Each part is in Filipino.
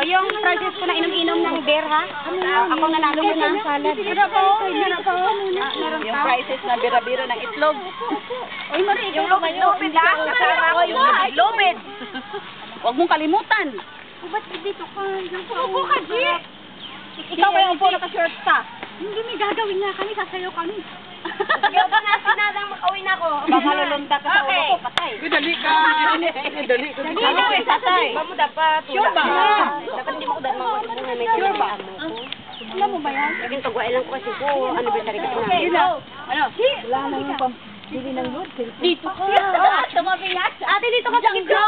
yung Francisco na inom-inom ng beer, ha? Ako nanalo mo na. Yung prices na bira-bira ng itlog. Uy, Marie, Yung lubid lang. Yung lubid. Huwag mong kalimutan. ba't dito ka? Upo ka, G! Ikaw ba yung upo naka-short ka? Hindi, may gagawin nga kami, sasayaw kami. Sige, pa na, sinadang makauwi na ako. Baka malulunta ka sa ulo ko, patay. Dali ka. Dali ka. Ano ko, satay? Ba mo dapat? Sure ba? Dapat hindi mo ko dahil mga may sure ba? Alam mo ba yan? Laging tagwain lang ko kasi po. Ano ba sarili ko na? Okay, go. Ano? Wala nang pambili ng load. Dito ka. Tumabi nga. Ate, dito ka sa gitna.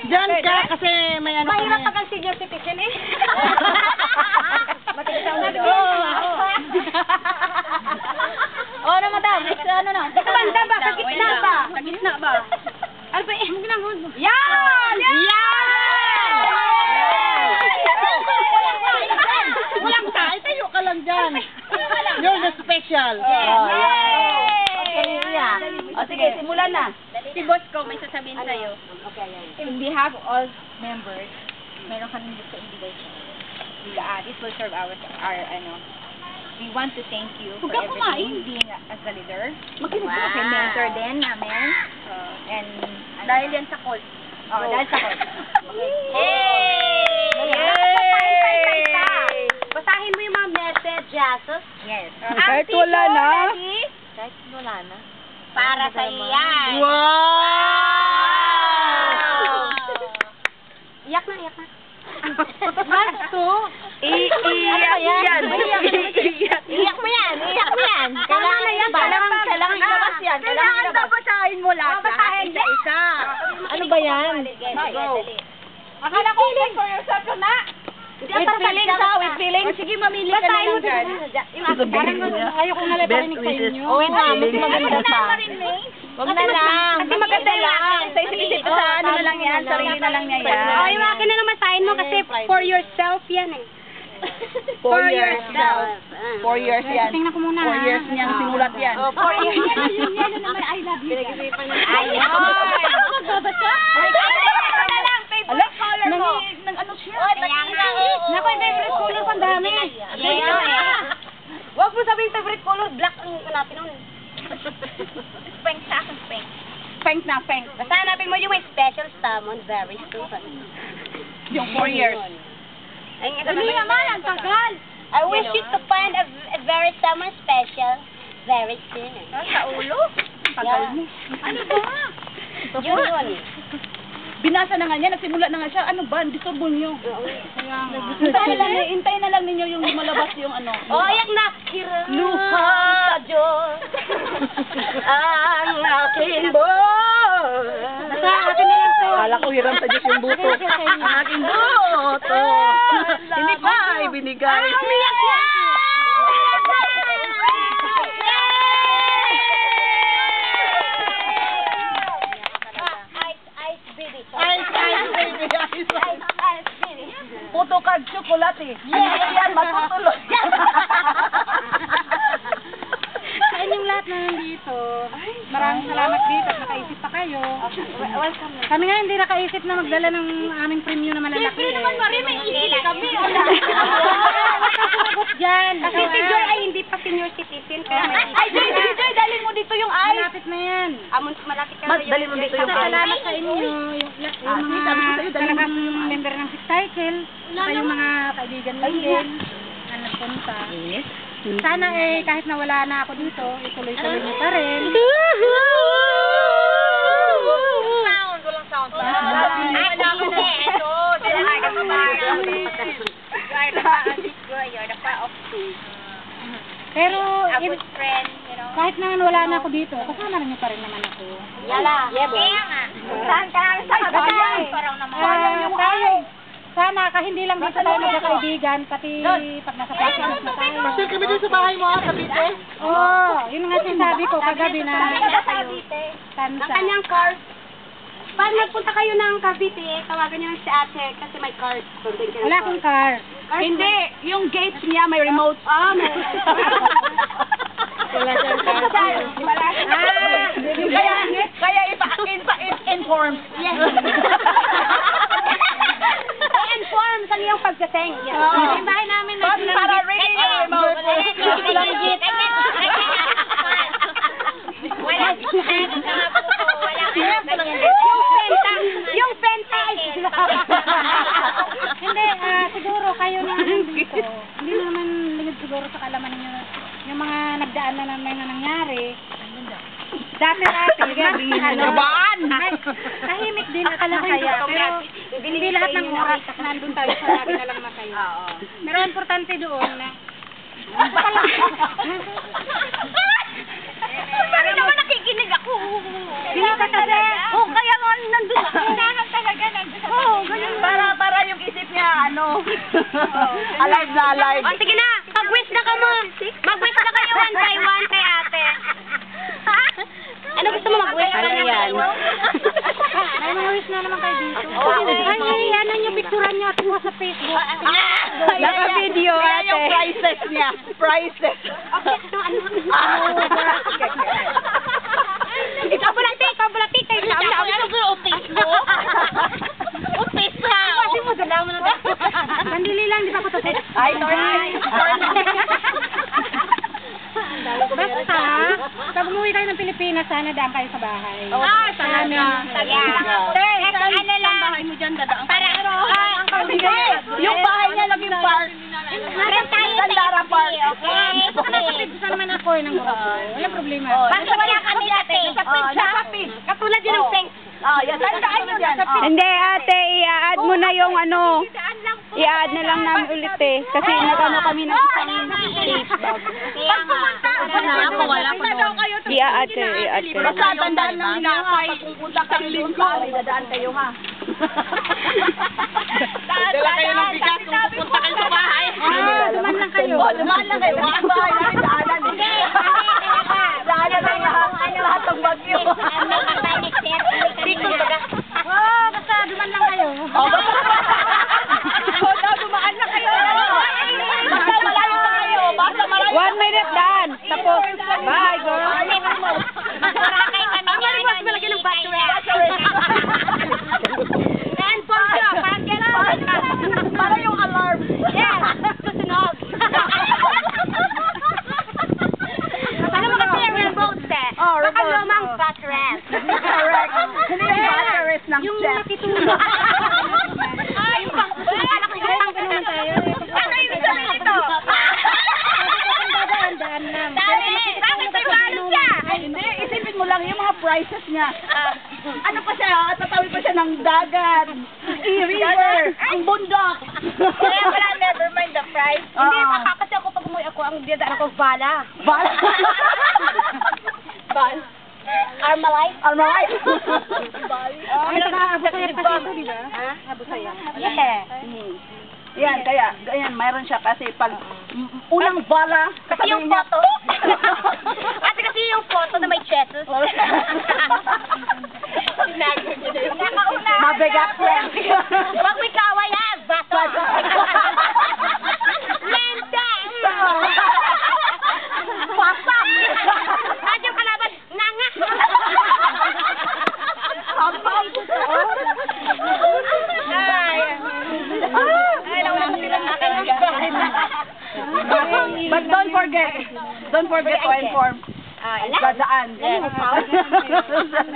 Diyan ka kasi may ano Mahirap kami. pag ang senior citizen eh. Matigas ang ulo. Oh, ano madam? Ano na? Sa banda ba? Sa gitna ba? Sa gitna ba? Ano ba? Ang ginagawa mo? Yan! Walang tayo, tayo ka lang dyan. You're the special. O sige, simulan na. Si boss ko may sasabihin sa'yo. In behalf of all members, meron kami gusto ibigay sa'yo. This will serve our we want to thank you for Huwag ka everything, being as a leader. Wow. Okay, mentor din namin. And Dahil yan sa call. dahil sa call. Basahin mo yung mga messages. Yes. Kahit wala na. Kahit wala na. Para sa iyan. Wow! Iyak na, iyak na. Iyak yan. Iyak mo yan, iyak mo yan. Kailangan na yan. Kailangan ilabas yan. Kailangan babasahin mo lahat. Babasahin isa-isa. Ano ba yan? Go. Akala ko for yourself ko na. With feelings ha, with feelings. Sige, mamili ka na lang dyan. Ayaw ko nalang parinig sa inyo. Wait na, mas maganda pa. Huwag na lang. Kasi maganda lang. Sa isip ko sa ano na lang yan, sarili na lang niya yan. Oh, yung akin na naman sahin mo kasi for yourself yan eh. 4 years daw. 4 years yan. Tingnan ko muna. 4 years niyang sinulat yan. 4 years. Yan na naman, I love you. Pinag-isipan niya. Ayun. Magbabasa. Ito na lang, favorite color mo. Nang ano siya? Naku, yung favorite color ko, ang dami. Huwag mo sabihin favorite color, black ang hanapin nun. Pink sa akin, pink. Pink na, pink. Basta hanapin mo yung special summon very soon. Yung 4 years. Hindi naman, ang tagal. I wish you to find a very someone special very soon. Sa ulo? Tagal mo. Ano ba? Yun. Binasa na nga niya, nagsimula na nga siya. Ano ba? Disturbo niyo. Hintayin na lang ninyo yung lumalabas yung ano. Oh, yak na. Luha sa Diyos. Ang aking boy. Basta akin na lang to. Kala ko hiram sa Diyos yung buto. Ang aking buto. Hindi ko ay binigay. Ay, umiyak na! Ice, baby. Ice, baby, ice. Ice, baby. Puto kag tsokolate. Yes! Yan, matutulog yan. Sa inyong lahat na nandito, maraming salamat dito at nakaisip pa kayo. Welcome. Kami nga hindi nakaisip na magdala ng aming premyo na malalaki. Siyempre naman, Marie, may isip kami. Nakasagot dyan. Kasi si Joy ay hindi pa senior citizen. Kaya may Ay, Joy, dalhin mo dito yung ice. malapit na yan. Malapit ka Mas dali mo dito yung ice. Salamat sa inyo. Yung mga sabi ko sa'yo, dali mo talagang dito yung ice. member ng Six Cycle. Saka yung mga kaibigan lang din na nagpunta. Sana eh, kahit na wala na ako dito, ituloy-tuloy mo pa rin. Walang sound. Pero, A good friend, you know. kahit na wala na ako dito, kasama rin niyo pa rin naman ako. Yala. Kaya nga. Saan ka? Saan ka? Parang naman. Sana, hindi lang dito tayo magkakaibigan, pati pag nasa Pasig na tayo. Kasi kami dun sa bahay mo, Cavite. Oo, yun nga sinasabi ko kagabi na Ang tansa. kanyang car. Pag nagpunta kayo ng Cavite, tawagan niyo lang si ate kasi may card. Wala akong car. Hindi, yung gates niya may remote. May Wala siyang car. Kaya inform. I-inform magsaseng. Yung bahay namin may Para ringing yung remote. Legit. Wala. Yung penta. Hindi, siguro kayo na nandito. Hindi mo naman lingid siguro sa kalaman ninyo yung mga nagdaan na naman na nangyari. Dati-dati, Gabaan! tahimik din at masaya. Pero hindi lahat ng oras nandun tayo sa lagi na lang masaya. Pero importante doon na Ano naman nakikinig ako? hindi ka kasi, Kaya nga nandun ako. Hinahanap talaga nandun sa ganun. Para yung isip niya, alive na alive. O, sige na. Mag-wish na ka mo. Mag-wish na kayo one by one kay ate. Ano gusto mo mag-wish? Ano yan? May mga wish na naman kayo dito. Ay, ano nyo, picturean nyo at mo sa Facebook. Naka-video, ate. Yung prices niya. Prices. Ikaw bulati. Upis na. Kasi mo, dala mo na. Sandili lang, di pa ako tapos. Ay, sorry. Basta, pag umuwi kayo ng Pilipinas, sana daan kayo sa bahay. Talaga. Ano lang. Bahay mo dyan, dadaan. Para, Yung bahay niya naging park. Meron tayo sa Sandara Park. Nakapit sa naman ako ng grupo. Walang problema. Basta wala kami dati. Nasa pin. Katulad yun ng seng. Yan. Tandaan nyo yan. Hindi ate, i-add mo na yung ano, i-add na lang namin ulit eh. Kasi nagano kami ng isang Facebook. Kaya nga. I-add kayo. Basta tandaan lang nila pag pupunta kayo doon sa may dadaan kayo ha. Dala kayo ng bigas kung pupunta kayo sa bahay. Duman lang kayo. Dumaan lang kayo. Mga bahay namin daanan. Daanan lang lahat ng bagyo. Basta duman lang kayo. Basta dumaan na kayo. Basta malayo na kayo. Basta malayo. 1 minute done. Tapos, bye girl. Magparakay kami niya. Ang mas malaki ng battery. Na-inform siya. Parang gano'n. Para yung alarm. Yeah. Susunog. Ano mo kasi yung remote eh? Baka lumang battery. Correct. Hindi yung batteries ng Yung chef. nakitulog. Ay, naman tayo. ano yung sabihin nito? Daan lang. Dami! Bakit may balot siya? Hindi, isipin mo lang yung mga prices niya. Ano pa siya? Tatawid pa siya ng dagat, river, ang bundok. Kaya wala, never mind the price. Hindi, baka kasi ako pag umuwi ako, ang dinadaan ako, bala. Bal? Bal? Armalite? Armalite? Ay, taga-abusaya kasi ito, di ba? Ha? Abusaya. Yeah. Yan, kaya, ganyan, mayroon siya kasi pag unang bala, Kasi yung niya, photo. Ate kasi yung photo na may cheses. Nakauna. mabigat yan. Wag may kawayan. Bato. Lenta. Papa. At yung kalaban, nanga. But don't forget to inform. Dadaan.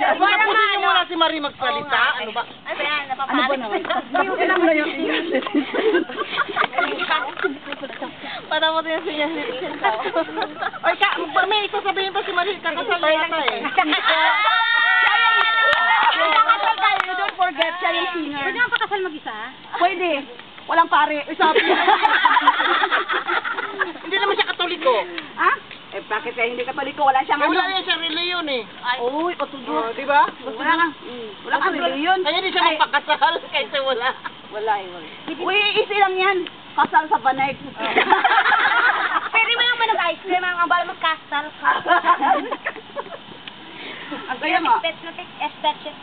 Tapusin mo na si Marie magsalita. Ano ba? Ano ba naman? Alam mo yung Para mo rin siya. Ay, may sasabihin pa si Marie, kakasal yata eh. Kakasal tayo, don't forget, siya yung singer. Pwede kang pakasal mag-isa? Pwede. Walang pare. Sabi. Hindi naman siya katoliko. Ha? Eh, bakit kaya hindi katoliko? Wala siyang Wala yan sa reliyon eh. Uy, patudot. Di ba? Wala nga. Wala kang reliyon. Kaya di siya magpakasal kaysa wala. Wala eh, wala. Uy, easy lang yan. Kasal sa banay. Pwede mo naman nag-ice cream ang bala mag-castle. Ang kaya mo. Estetches.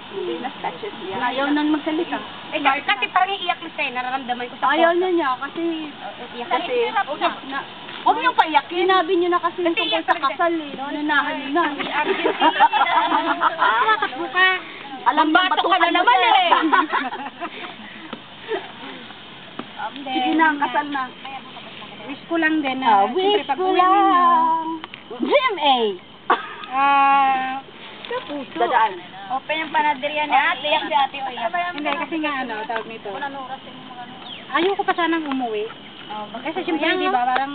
Hindi na sketches yan. Ayaw nang magsalita. Eh, kasi parang iiyak mo sa'yo, nararamdaman ko sa Ayaw niya kasi huwag niyong paiyakin. Sinabi niyo na kasi tungkol sa kasal eh. Nunahan niyo na. Takbo ka. Alam mo, Bato ka na naman eh. na, kasal na. Wish ko lang din na, siyempre pag uwi ninyo, GMA. Dadaan. Open yung panaderia ni ate. Iyak si ate o iyak. hindi, kasi nga ano, tawag nito. Ayoko pa sanang umuwi. Kasi siyempre, di ba, parang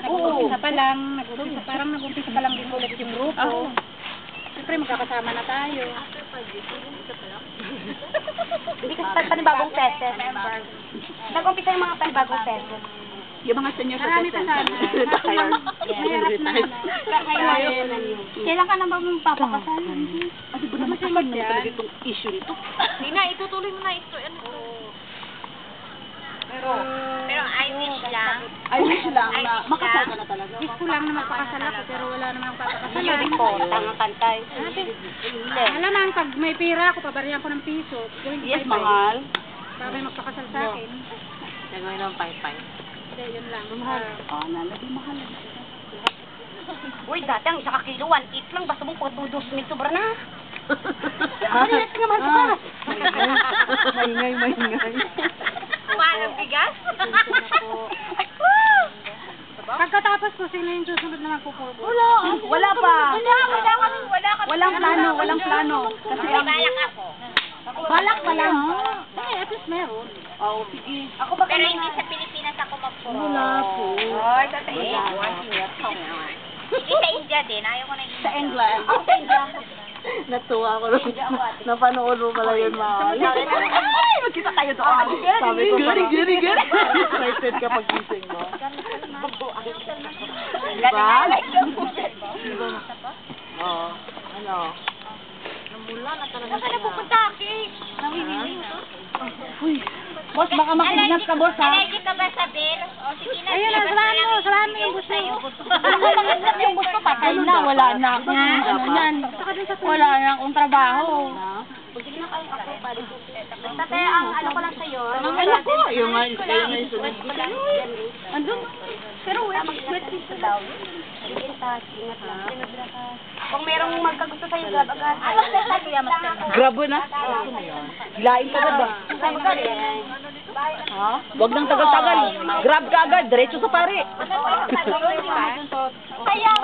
nag-umpisa pa lang din ulit yung grupo. Siyempre, magkakasama na tayo. Hindi kasi panibagong teses. Nag-umpisa yung mga panibagong teses. Yung mga senior Marami pa sana. Mahirap na ano. Kailan ka na ba magpapakasal? Kasi ba naman kapag naman talaga itong issue nito? Hindi na, itutuloy mo na ito. Pero I wish lang. I wish lang na makasal ka na talaga. Wish ko lang na magpakasal ako, pero wala namang papakasalan. Yun po, tangang kantay. Malamang pag may pera ako, pabarihan ko ng piso. Yes, mahal. Para may magpakasal sa akin. Nagawin ng pay-pay. Hindi, yun lang. Mahal. Nalagi mahal. Uy, dati ang isa ka kilo, 1.8 lang. Basta mong 2 mil sobra na. Marinas nga mahal ka. Maingay. Mahal ang bigas? Pagkatapos ko, sino yung susunod na magpupurbo? Wala pa. Wala kami. Walang plano. Kasi ang... ako. Balak pa lang. Ay, at least meron. Oo, sige. Ako ba pero hindi sa Pilipinas ako magpuro. Wala po. Ay, sa India. Hindi sa India din. Ayaw ko na India. Sa England. Sa India. Natuwa ako nung napanood mo pala yun, mahal. Ay, magkita tayo doon. Sabi ko pala, excited ka pag gising mo. Diba? Oo. Ano? Namula na talaga Saan na pupunta, Aki? Boss, baka makibinas ka, boss, ha? Allergic ka ba sa bill? O, sige na. Ayun na, salamat mo yung gusto. Yung gusto, patay na. Wala na akong ano yan. Wala na akong trabaho. Basta tayo, ang ano ko lang sa'yo. Ano ko? Yung nga yung sunod. Andun. Pero wet dito daw. Ingat lang. Kung merong magkagusto sa'yo, grab agad. Ano sa kuya, master? Grabo na. Gilain ka na ba? Ha? Huwag nang tagal-tagal. Grab ka agad. Diretso sa pare. Kaya